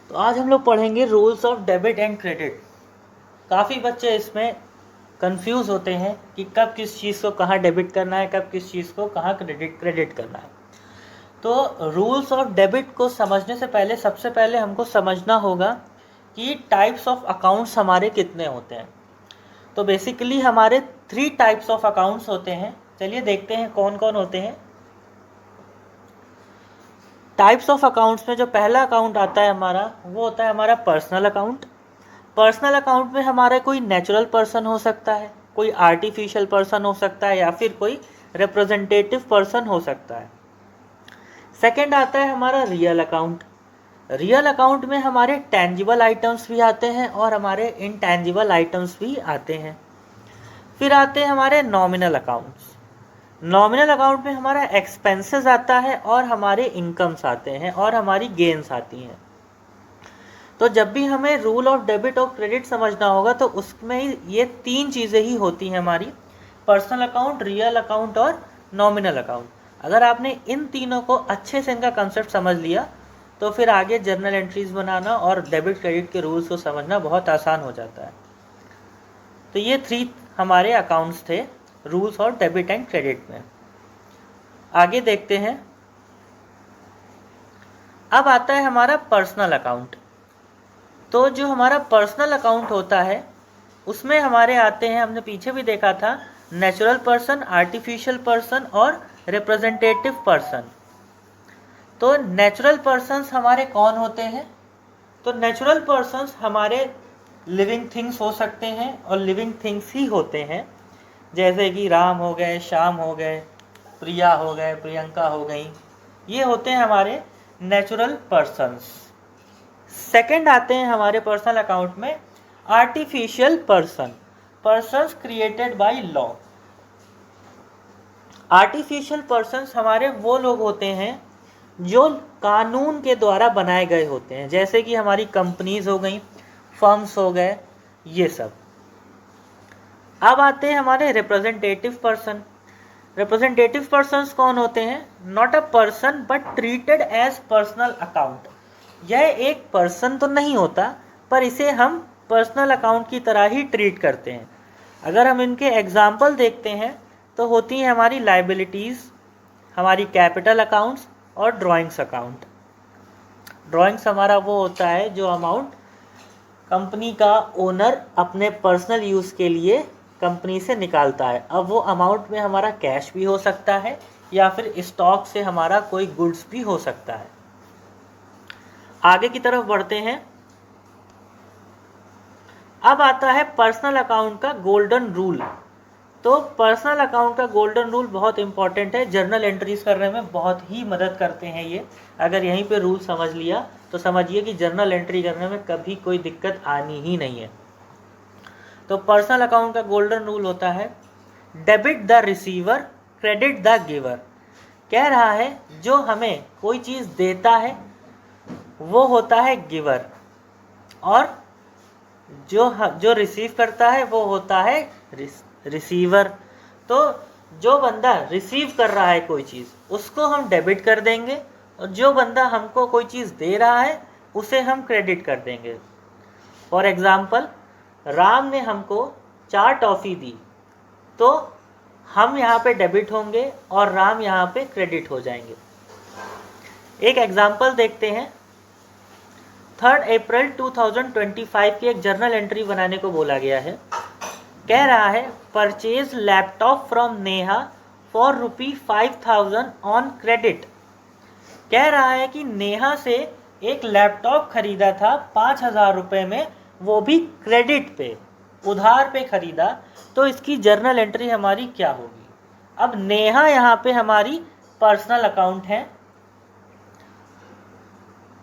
तो आज हम लोग पढ़ेंगे rules of debit and credit. काफ़ी बच्चे इसमें कंफ्यूज होते हैं कि कब किस चीज़ को कहाँ डेबिट करना है, कब किस चीज़ को कहाँ क्रेडिट करना है। तो रूल्स ऑफ डेबिट को समझने से पहले सबसे पहले हमको समझना होगा कि टाइप्स ऑफ अकाउंट्स हमारे कितने होते हैं। तो बेसिकली हमारे 3 टाइप्स ऑफ अकाउंट्स होते हैं। चलिए देखते हैं कौन कौन होते हैं। टाइप्स ऑफ अकाउंट्स में जो पहला अकाउंट आता है हमारा, वो होता है हमारा पर्सनल अकाउंट। पर्सनल अकाउंट में हमारा कोई नेचुरल पर्सन हो सकता है, कोई आर्टिफिशियल पर्सन हो सकता है, या फिर कोई रिप्रेजेंटेटिव पर्सन हो सकता है। सेकंड आता है हमारा रियल अकाउंट। रियल अकाउंट में हमारे टेंजिबल आइटम्स भी आते हैं और हमारे इनटेंजिबल आइटम्स भी आते हैं। फिर आते हैं हमारे नॉमिनल अकाउंट्स। नॉमिनल अकाउंट में हमारा एक्सपेंसेस आता है और हमारे इनकम्स आते हैं और हमारी गेन्स आती हैं। तो जब भी हमें रूल ऑफ डेबिट और क्रेडिट समझना होगा तो उसमें ये 3 चीज़ें ही होती हैं हमारी, पर्सनल अकाउंट, रियल अकाउंट और नॉमिनल अकाउंट। अगर आपने इन तीनों को अच्छे से इनका कंसेप्ट समझ लिया तो फिर आगे जर्नल एंट्रीज बनाना और डेबिट क्रेडिट के रूल्स को समझना बहुत आसान हो जाता है। तो ये 3 हमारे अकाउंट्स थे रूल्स और डेबिट एंड क्रेडिट में। आगे देखते हैं। अब आता है हमारा पर्सनल अकाउंट। तो जो हमारा पर्सनल अकाउंट होता है उसमें हमारे आते हैं, हमने पीछे भी देखा था, नेचुरल पर्सन, आर्टिफिशियल पर्सन और रिप्रेजेंटेटिव पर्सन। तो नेचुरल पर्सन्स हमारे कौन होते हैं? तो नेचुरल पर्सन्स हमारे लिविंग थिंग्स हो सकते हैं और लिविंग थिंग्स ही होते हैं, जैसे कि राम हो गए, श्याम हो गए, प्रिया हो गए, प्रियंका हो गई। ये होते हैं हमारे नेचुरल पर्सन्स। सेकंड आते हैं हमारे पर्सनल अकाउंट में artificial person, persons created by law. Artificial persons हमारे वो लोग होते हैं जो कानून के द्वारा बनाए गए होते हैं, जैसे कि हमारी कंपनीज हो गई, फर्म्स हो गए, ये सब। अब आते हैं हमारे रिप्रेजेंटेटिव पर्सन। रिप्रेजेंटेटिव पर्सन्स कौन होते हैं? Not a person but treated as personal account. यह एक पर्सन तो नहीं होता, पर इसे हम पर्सनल अकाउंट की तरह ही ट्रीट करते हैं। अगर हम इनके एग्जाम्पल देखते हैं तो होती हैं हमारी लाइबिलिटीज़, हमारी कैपिटल अकाउंट्स और ड्राइंग्स अकाउंट। ड्राइंग्स हमारा वो होता है जो अमाउंट कंपनी का ओनर अपने पर्सनल यूज़ के लिए कंपनी से निकालता है। अब वो अमाउंट में हमारा कैश भी हो सकता है या फिर स्टॉक से हमारा कोई गुड्स भी हो सकता है। आगे की तरफ बढ़ते हैं। अब आता है पर्सनल अकाउंट का गोल्डन रूल। तो पर्सनल अकाउंट का गोल्डन रूल बहुत इंपॉर्टेंट है, जर्नल एंट्रीज करने में बहुत ही मदद करते हैं ये। अगर यहीं पे रूल समझ लिया तो समझिए कि जर्नल एंट्री करने में कभी कोई दिक्कत आनी ही नहीं है। तो पर्सनल अकाउंट का गोल्डन रूल होता है debit the receiver, credit the giver. कह रहा है जो हमें कोई चीज़ देता है वो होता है गिवर, और जो रिसीव करता है वो होता है रिसीवर। तो जो बंदा रिसीव कर रहा है कोई चीज़ उसको हम डेबिट कर देंगे, और जो बंदा हमको कोई चीज़ दे रहा है उसे हम क्रेडिट कर देंगे। फॉर एग्ज़ाम्पल, राम ने हमको 4 टॉफ़ी दी तो हम यहाँ पे डेबिट होंगे और राम यहाँ पे क्रेडिट हो जाएंगे। एक एग्जाम्पल देखते हैं। 3 अप्रैल 2025 की एक जर्नल एंट्री बनाने को बोला गया है। कह रहा है purchase laptop from Neha for ₹5000 on credit. कह रहा है कि नेहा से एक लैपटॉप खरीदा था 5000 रुपये में, वो भी क्रेडिट पे, उधार पे खरीदा। तो इसकी जर्नल एंट्री हमारी क्या होगी? अब नेहा यहाँ पे हमारी पर्सनल अकाउंट है,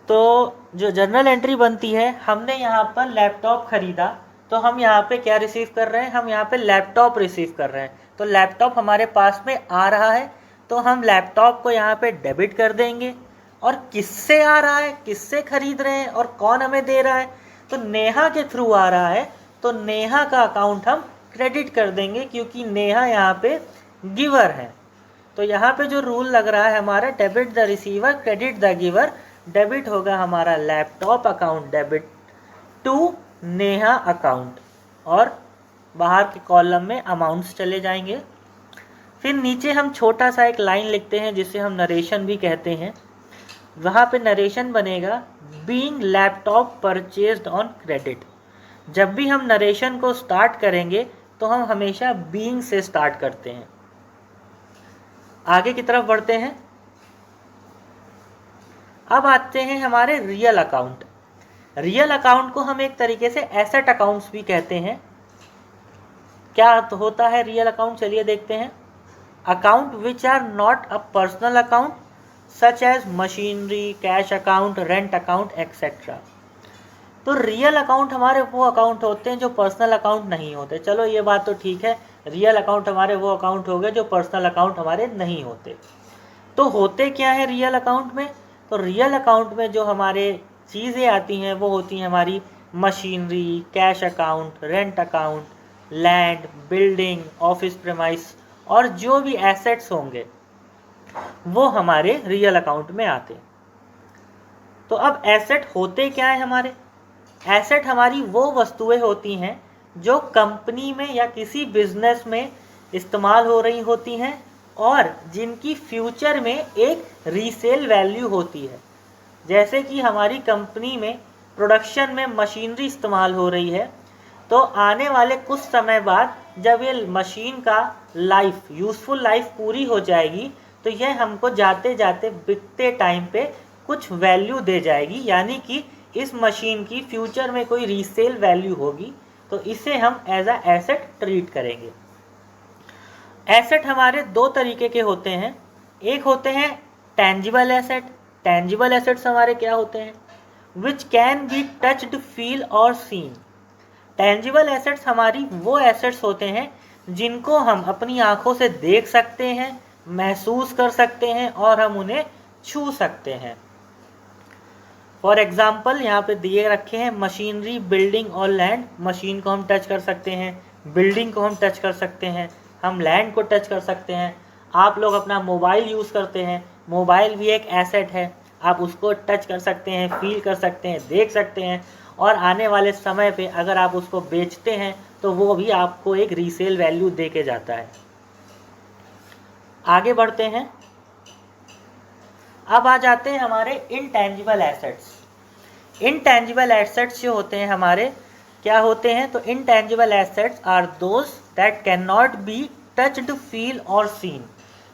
तो जो जर्नल एंट्री बनती है, हमने यहाँ पर लैपटॉप खरीदा तो हम यहाँ पे क्या रिसीव कर रहे हैं? हम यहाँ पे लैपटॉप रिसीव कर रहे हैं। तो लैपटॉप हमारे पास में आ रहा है तो हम लैपटॉप को यहाँ पे डेबिट कर देंगे। और किससे आ रहा है, किससे खरीद रहे हैं और कौन हमें दे रहा है? तो नेहा के थ्रू आ रहा है, तो नेहा का अकाउंट हम क्रेडिट कर देंगे क्योंकि नेहा यहाँ पे गिवर है। तो यहाँ पे जो रूल लग रहा है हमारा debit the receiver, credit the giver, debit होगा हमारा laptop account debit to Neha account, और बाहर के कॉलम में अमाउंट्स चले जाएंगे। फिर नीचे हम छोटा सा एक लाइन लिखते हैं जिसे हम नरेशन भी कहते हैं। वहाँ पे नरेशन बनेगा being laptop purchased on credit. जब भी हम नरेशन को स्टार्ट करेंगे तो हम हमेशा बीइंग से स्टार्ट करते हैं। आगे की तरफ बढ़ते हैं। अब आते हैं हमारे रियल अकाउंट। रियल अकाउंट को हम एक तरीके से एसेट अकाउंट्स भी कहते हैं। क्या तो होता है रियल अकाउंट, चलिए देखते हैं। Account which are not a personal account such as machinery, cash account, rent account etcetera. तो रियल अकाउंट हमारे वो अकाउंट होते हैं जो पर्सनल अकाउंट नहीं होते। चलो ये बात तो ठीक है, रियल अकाउंट हमारे वो अकाउंट हो गए जो पर्सनल अकाउंट हमारे नहीं होते। तो होते क्या है रियल अकाउंट में? तो रियल अकाउंट में जो हमारे चीज़ें आती हैं वो होती हैं हमारी machinery, cash account, rent account, land, building, office premise, और जो भी एसेट्स होंगे वो हमारे रियल अकाउंट में आते। तो अब एसेट होते क्या है हमारे? एसेट हमारी वो वस्तुएं होती हैं जो कंपनी में या किसी बिजनेस में इस्तेमाल हो रही होती हैं और जिनकी फ्यूचर में एक रीसेल वैल्यू होती है। जैसे कि हमारी कंपनी में प्रोडक्शन में मशीनरी इस्तेमाल हो रही है, तो आने वाले कुछ समय बाद जब ये मशीन का लाइफ, यूज़फुल लाइफ पूरी हो जाएगी, तो यह हमको जाते जाते बिकते टाइम पे कुछ वैल्यू दे जाएगी, यानी कि इस मशीन की फ्यूचर में कोई रीसेल वैल्यू होगी, तो इसे हम एज अ एसेट ट्रीट करेंगे। एसेट हमारे दो तरीके के होते हैं। एक होते हैं टेंजिबल एसेट। टेंजिबल एसेट्स हमारे क्या होते हैं? Which can be touched, feel और सीन। टेंजिबल एसेट्स हमारी वो एसेट्स होते हैं जिनको हम अपनी आंखों से देख सकते हैं, महसूस कर सकते हैं और हम उन्हें छू सकते हैं। फॉर एग्जाम्पल यहाँ पे दिए रखे हैं मशीनरी, बिल्डिंग और लैंड। मशीन को हम टच कर सकते हैं, बिल्डिंग को हम टच कर सकते हैं, हम लैंड को टच कर सकते हैं। आप लोग अपना मोबाइल यूज़ करते हैं, मोबाइल भी एक एसेट है, आप उसको टच कर सकते हैं, फील कर सकते हैं, देख सकते हैं, और आने वाले समय पे अगर आप उसको बेचते हैं तो वो भी आपको एक रीसेल वैल्यू दे के जाता है। आगे बढ़ते हैं। अब आ जाते हैं हमारे इनटेंजिबल एसेट्स। इनटेंजिबल एसेट्स जो होते हैं हमारे क्या होते हैं? तो intangible assets are those that can not be touched, feel और सीन।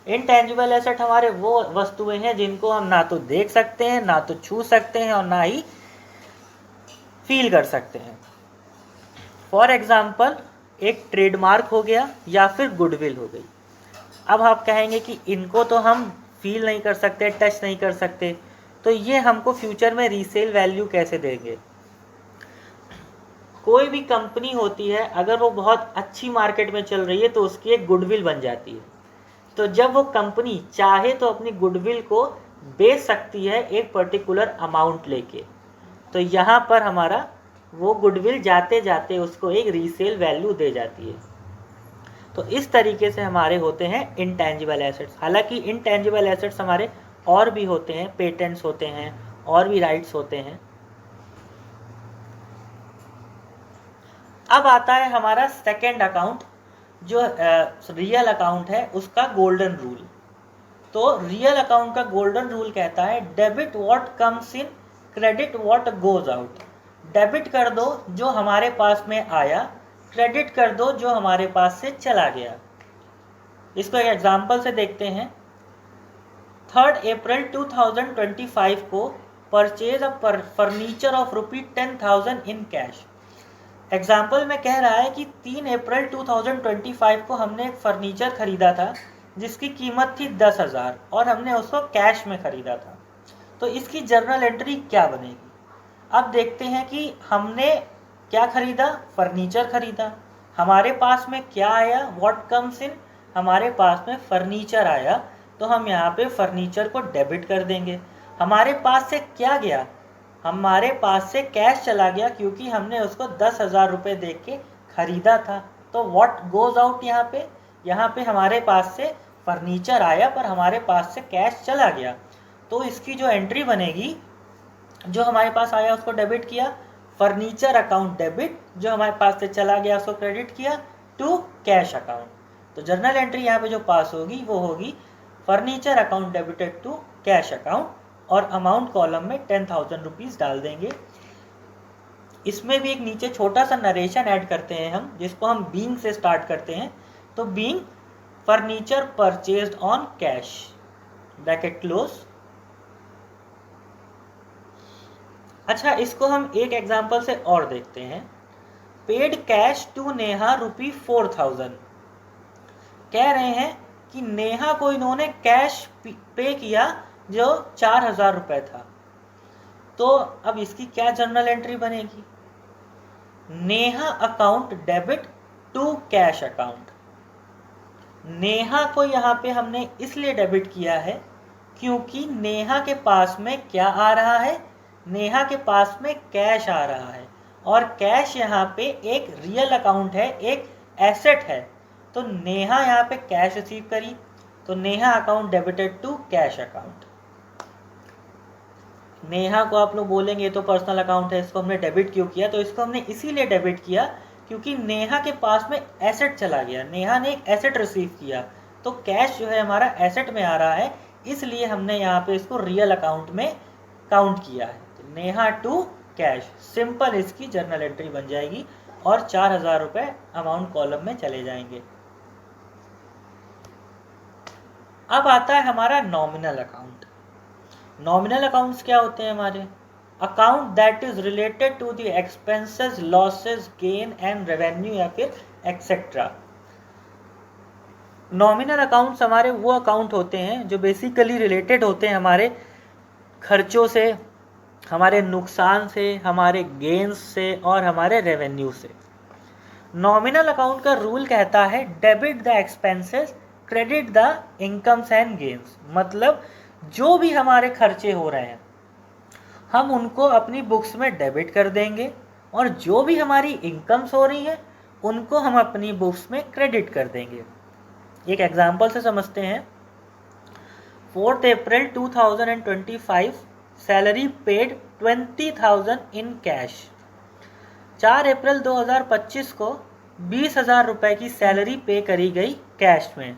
इनटेंजिबल एसेट हमारे वो वस्तुएं हैं जिनको हम ना तो देख सकते हैं, ना तो छू सकते हैं और ना ही फील कर सकते हैं। फॉर एग्जाम्पल एक ट्रेडमार्क हो गया या फिर गुडविल हो गई। अब आप कहेंगे कि इनको तो हम फील नहीं कर सकते, टच नहीं कर सकते, तो ये हमको फ्यूचर में रीसेल वैल्यू कैसे देंगे? कोई भी कंपनी होती है, अगर वो बहुत अच्छी मार्केट में चल रही है तो उसकी एक गुडविल बन जाती है। तो जब वो कंपनी चाहे तो अपनी गुडविल को बेच सकती है एक पर्टिकुलर अमाउंट लेके, तो यहाँ पर हमारा वो गुडविल जाते जाते उसको एक रीसेल वैल्यू दे जाती है। तो इस तरीके से हमारे होते हैं इनटेंजिबल एसेट्स। हालांकि इनटेंजिबल एसेट्स हमारे और भी होते हैं, पेटेंट्स होते हैं और भी राइट्स होते हैं। अब आता है हमारा सेकेंड अकाउंट, जो रियल अकाउंट है, उसका गोल्डन रूल। तो रियल अकाउंट का गोल्डन रूल कहता है debit what comes in, credit what goes out. Debit कर दो जो हमारे पास में आया, क्रेडिट कर दो जो हमारे पास से चला गया। इसको एक एग्जांपल से देखते हैं। 3 अप्रैल 2025 को purchase a furniture of ₹10,000 in cash. Example में कह रहा है कि 3 अप्रैल 2025 को हमने एक फर्नीचर खरीदा था जिसकी कीमत थी 10,000 और हमने उसको कैश में खरीदा था। तो इसकी जर्नल एंट्री क्या बनेगी? अब देखते हैं कि हमने क्या खरीदा, फर्नीचर खरीदा, हमारे पास में क्या आया, व्हाट कम्स इन, हमारे पास में फर्नीचर आया, तो हम यहाँ पे फर्नीचर को डेबिट कर देंगे। हमारे पास से क्या गया, हमारे पास से कैश चला गया क्योंकि हमने उसको 10,000 रुपये दे के खरीदा था। तो व्हाट गोज आउट, यहाँ पे हमारे पास से फर्नीचर आया पर हमारे पास से कैश चला गया। तो इसकी जो एंट्री बनेगी जो हमारे पास आया उसको डेबिट किया, फर्नीचर अकाउंट डेबिट, जो हमारे पास से चला गया उसको क्रेडिट किया टू कैश अकाउंट। तो जर्नल एंट्री यहाँ पे जो पास होगी वो होगी furniture account debited to cash account, और अमाउंट कॉलम में 10,000 रुपीज़ डाल देंगे। इसमें भी एक नीचे छोटा सा नरेशन ऐड करते हैं हम, जिसको हम बीइंग से स्टार्ट करते हैं। तो being furniture purchased on cash, bracket close. अच्छा, इसको हम एक एग्जांपल से और देखते हैं। Paid cash to Neha ₹4,000। कह रहे हैं कि नेहा को इन्होंने कैश पे किया जो 4,000 रुपये था। तो अब इसकी क्या जर्नल एंट्री बनेगी? Neha account debit to cash account. Neha को यहाँ पे हमने इसलिए डेबिट किया है क्योंकि नेहा के पास में क्या आ रहा है? नेहा के पास में कैश आ रहा है, और कैश यहाँ पे एक रियल अकाउंट है, एक एसेट है। तो नेहा यहाँ पे कैश रिसीव करी, तो Neha account debited to cash account. Neha को आप लोग बोलेंगे ये तो पर्सनल अकाउंट है, इसको हमने डेबिट क्यों किया? तो इसको हमने इसीलिए डेबिट किया क्योंकि नेहा के पास में एसेट चला गया, नेहा ने एक एसेट रिसीव किया, तो कैश जो है हमारा एसेट में आ रहा है, इसलिए हमने यहाँ पे इसको रियल अकाउंट में काउंट किया है। तो नेहा टू कैश, सिंपल इसकी जर्नल एंट्री बन जाएगी और 4,000 रुपये अमाउंट कॉलम में चले जाएंगे। अब आता है हमारा नॉमिनल अकाउंट। नॉमिनल अकाउंट्स क्या होते हैं हमारे? Account that is related to the expenses, losses, gain and revenue या फिर एक्सेट्रा। नॉमिनल अकाउंट्स हमारे वो अकाउंट होते हैं जो बेसिकली रिलेटेड होते हैं हमारे खर्चों से, हमारे नुकसान से, हमारे गेन्स से और हमारे रेवेन्यू से। नॉमिनल अकाउंट का रूल कहता है debit the expenses, credit the incomes and gains. मतलब जो भी हमारे खर्चे हो रहे हैं हम उनको अपनी बुक्स में डेबिट कर देंगे, और जो भी हमारी इनकम्स हो रही हैं उनको हम अपनी बुक्स में क्रेडिट कर देंगे। एक एग्जांपल से समझते हैं। 4 अप्रैल 2025 सैलरी पेड 20,000 इन कैश। 4 अप्रैल 2025 को 20,000 रुपये की सैलरी पे करी गई कैश में।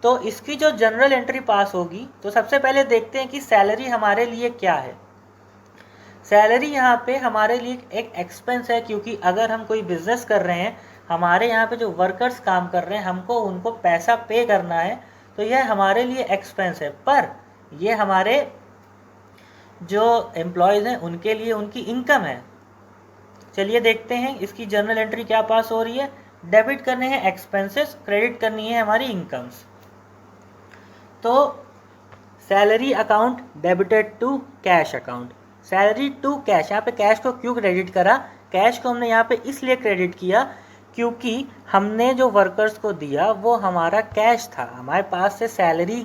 तो इसकी जो जनरल एंट्री पास होगी, तो सबसे पहले देखते हैं कि सैलरी हमारे लिए क्या है। सैलरी यहाँ पे हमारे लिए एक एक्सपेंस है, क्योंकि अगर हम कोई बिजनेस कर रहे हैं, हमारे यहाँ पे जो वर्कर्स काम कर रहे हैं, हमको उनको पैसा पे करना है, तो यह हमारे लिए एक्सपेंस है। पर ये हमारे जो एम्प्लॉयज़ हैं उनके लिए उनकी इनकम है। चलिए देखते हैं इसकी जनरल एंट्री क्या पास हो रही है। डेबिट करने हैं एक्सपेंसेस, क्रेडिट करनी है हमारी इनकम्स। तो salary account debited to cash account, salary to cash. यहाँ पे कैश को क्यों क्रेडिट करा? कैश को हमने यहाँ पे इसलिए क्रेडिट किया क्योंकि हमने जो वर्कर्स को दिया वो हमारा कैश था, हमारे पास से सैलरी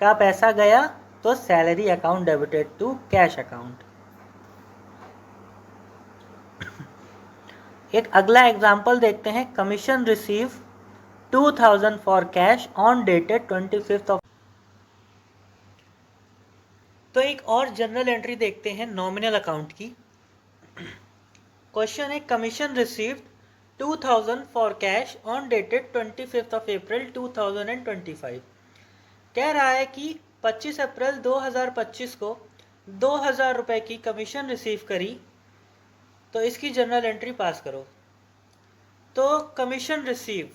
का पैसा गया, तो salary account debited to cash account. एक अगला एग्जांपल देखते हैं। Commission receive 2,000 for cash on dated 25 of. तो एक और जनरल एंट्री देखते हैं नॉमिनल अकाउंट की। क्वेश्चन है commission received 2,000 for cash on dated 25 of April 2025। कह रहा है कि 25 अप्रैल 2025 को 2,000 रुपये की कमीशन रिसीव करी, तो इसकी जनरल एंट्री पास करो। तो कमीशन रिसीव,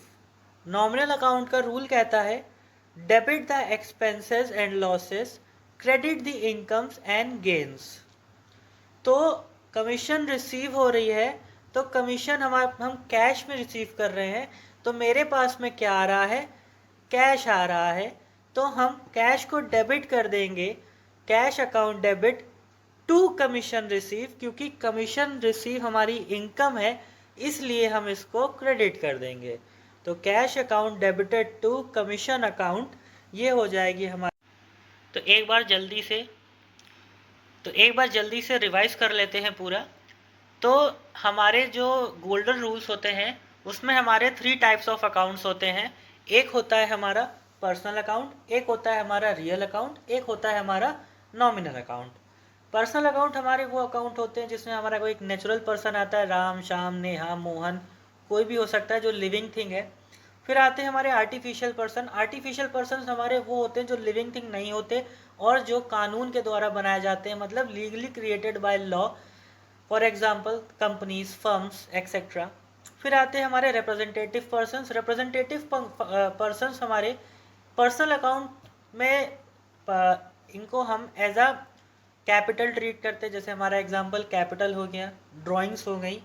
नॉमिनल अकाउंट का रूल कहता है debit the expenses and losses, credit the incomes and gains. तो कमीशन रिसीव हो रही है, तो कमीशन हम कैश में रिसीव कर रहे हैं, तो मेरे पास में क्या आ रहा है? कैश आ रहा है। तो हम कैश को डेबिट कर देंगे, cash account debit to commission receive, क्योंकि कमीशन रिसीव हमारी इनकम है, इसलिए हम इसको क्रेडिट कर देंगे। तो cash account debited to commission account, ये हो जाएगी हमारी। तो एक बार जल्दी से रिवाइज कर लेते हैं पूरा। तो हमारे जो गोल्डन रूल्स होते हैं उसमें हमारे 3 टाइप्स ऑफ अकाउंट्स होते हैं। एक होता है हमारा पर्सनल अकाउंट, एक होता है हमारा रियल अकाउंट, एक होता है हमारा नॉमिनल अकाउंट। पर्सनल अकाउंट हमारे वो अकाउंट होते हैं जिसमें हमारा कोई एक नेचुरल पर्सन आता है, राम, श्याम, नेहा, मोहन, कोई भी हो सकता है जो लिविंग थिंग है। फिर आते हैं हमारे आर्टिफिशियल पर्सन। आर्टिफिशियल पर्सन हमारे वो होते हैं जो लिविंग थिंग नहीं होते और जो कानून के द्वारा बनाए जाते हैं, मतलब legally created by law, for example companies, firms etcetera. फिर आते हैं हमारे रिप्रेजेंटेटिव पर्सन्स। रिप्रेजेंटेटिव पर्सन्स हमारे पर्सनल अकाउंट में इनको हम एज अ कैपिटल ट्रीट करते हैं। जैसे हमारा एग्जाम्पल कैपिटल हो गया, ड्राइंग्स हो गई।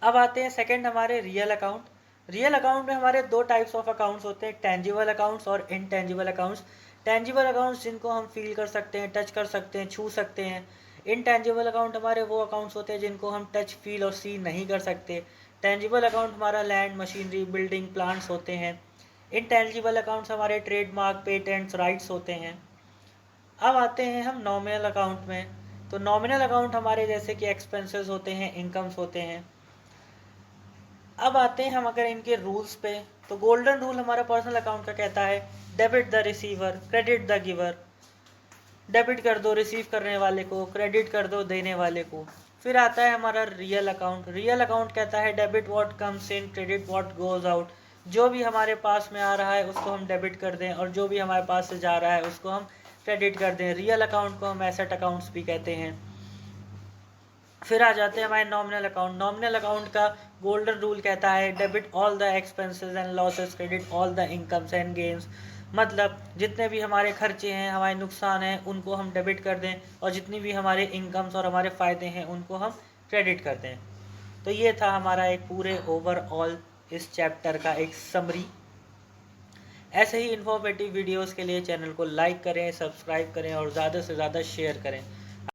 अब आते हैं सेकंड हमारे रियल अकाउंट। रियल अकाउंट में हमारे दो टाइप्स ऑफ अकाउंट्स होते हैं, टेंजिबल अकाउंट्स और इनटेंजिबल अकाउंट्स। टेंजिबल अकाउंट्स जिनको हम फील कर सकते हैं, टच कर सकते हैं, छू सकते हैं। इनटेंजिबल अकाउंट हमारे वो अकाउंट्स होते हैं जिनको हम टच, फील और सी नहीं कर सकते। टेंजिबल अकाउंट हमारा लैंड, मशीनरी, बिल्डिंग, प्लांट्स होते हैं। इनटेंजिबल अकाउंट्स हमारे ट्रेडमार्क, पेटेंट्स, राइट्स होते हैं। अब आते हैं हम नॉमिनल अकाउंट में। तो नॉमिनल अकाउंट हमारे जैसे कि एक्सपेंसेस होते हैं, इनकम्स होते हैं। अब आते हैं हम अगर इनके रूल्स पे, तो गोल्डन रूल हमारा पर्सनल अकाउंट का कहता है debit the receiver, credit the giver. Debit कर दो रिसीव करने वाले को, क्रेडिट कर दो देने वाले को। फिर आता है हमारा रियल अकाउंट। रियल अकाउंट कहता है debit what comes in, credit what goes out. जो भी हमारे पास में आ रहा है उसको हम डेबिट कर दें और जो भी हमारे पास से जा रहा है उसको हम क्रेडिट कर दें। रियल अकाउंट को हम एसेट अकाउंट्स भी कहते हैं। फिर आ जाते हैं हमारे नॉमिनल अकाउंट। नॉमिनल अकाउंट का गोल्डन रूल कहता है debit all the expenses and losses, credit all the incomes and gains. मतलब जितने भी हमारे खर्चे हैं, हमारे नुकसान हैं, उनको हम डेबिट कर दें और जितनी भी हमारे इनकम्स और हमारे फ़ायदे हैं उनको हम क्रेडिट कर दें। तो ये था हमारा एक पूरे ओवरऑल इस चैप्टर का एक समरी। ऐसे ही इन्फॉर्मेटिव वीडियोस के लिए चैनल को लाइक करें, सब्सक्राइब करें और ज़्यादा से ज़्यादा शेयर करें।